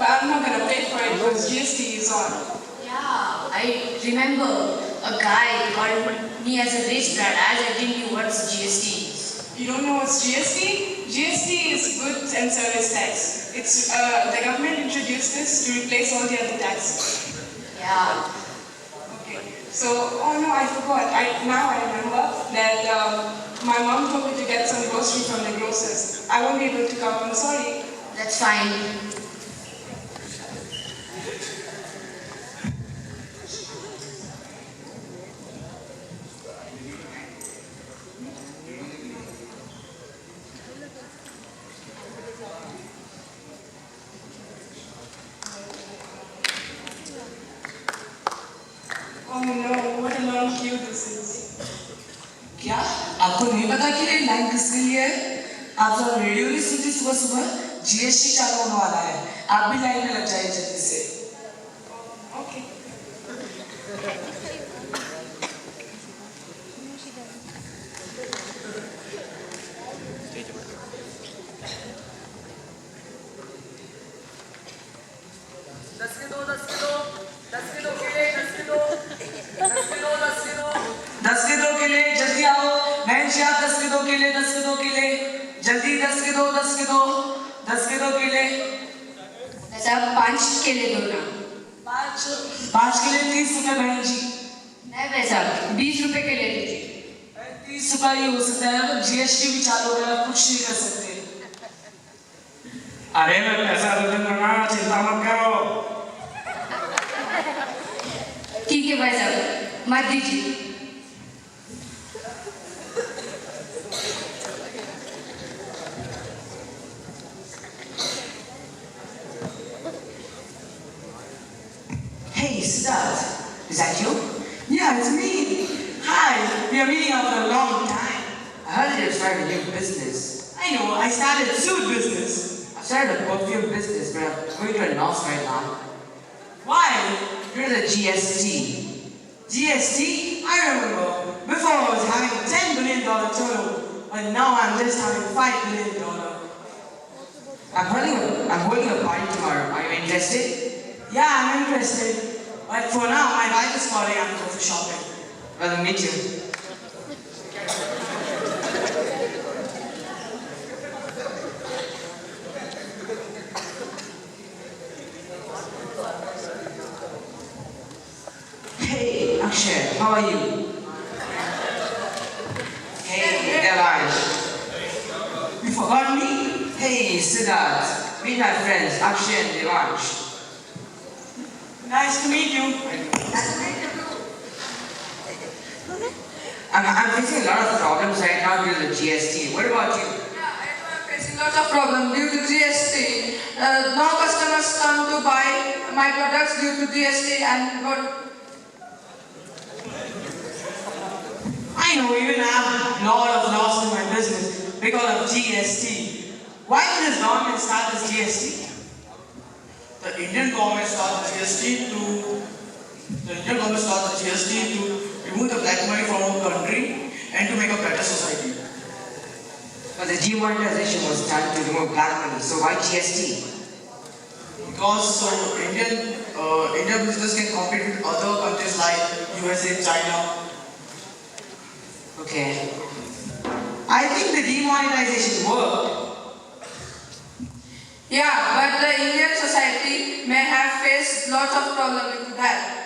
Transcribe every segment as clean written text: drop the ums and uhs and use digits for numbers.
but I'm not gonna pay for it because GST is on. Yeah, I remember a guy called me as a rich dad as I didn't know what's GST. You don't know what's GST? GST is goods and service tax. It's the government introduced this to replace all the other taxes. Yeah. Okay. So, oh no, I forgot. Now I remember that my mom told me to get some grocery from the grocers. I won't be able to come. I'm sorry. That's fine. Oh no, what a long queue this is. क्या आपको नहीं पता कि ये line किसके लिए है? आप जरा रेडियो नहीं सुनती सुबह सुबह? जीएसटी चालू होने वाला है, आप भी लाइन में लग जाइए जल्दी से। Okay. दस के दो केले जल्दी आओ, बहन जी आप 10 के 2 केले, 10 के 2 केले जल्दी, 10 के 2, 10 के 2, 10 के 2 केले। ऐसा 5 केले दो ना। 5 केले 30 रुपए बहन जी। नहीं वैसा 20 रुपए के ले लीजिए। 30 रुपए ही हो सकता है, तो जीएसटी भी चालू हो गया, कुछ नहीं कर सकते। अरे मैं पैसा दे दूंगा, चिंता मत करो। ठीक है भाई साहब, मत दीजिए। Hey, Siddharth, is that you? Yeah, it's me. Hi, we are meeting after a long time. I heard you started a new business. I know, I started a suit business. I started a perfume business, but I'm going to announce right now. Why? You're the GST. GST? I remember. Before I was having a $10 billion turnover, but now I'm just having $5 billion. I'm holding a party tomorrow. Are you interested? Yeah, I'm interested. But for now, my wife is calling. I'm going for shopping. Well, meet you. Hey, Akshay, how are you? Hey, Devansh. You forgot me? Hey, Siddharth. Meet my friends, Akshay and Devansh. Nice to meet you. I'm facing a lot of problems right now due to the GST. What about you? Yeah, I'm facing lots of problems due to GST. No customers come to buy my products due to GST and what. I know, even I have a lot of loss in my business because of GST. Why did this government start this GST? The Indian government started GST to remove the black money from our country and to make a better society. But the demonetization was done to remove black money, so why GST? Because Indian business can compete with other countries like USA, China. Okay. I think the demonetization worked. Yeah, but the Indian society may have faced lots of problems with that.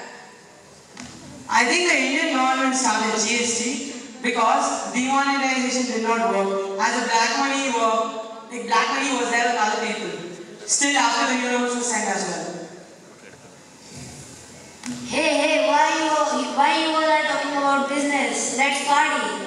I think the Indian government started GST because demonetization did not work. As the black money worked, the black money was there with other people. Still after the universal sign as well. Hey, why you all are talking about business? Let's party.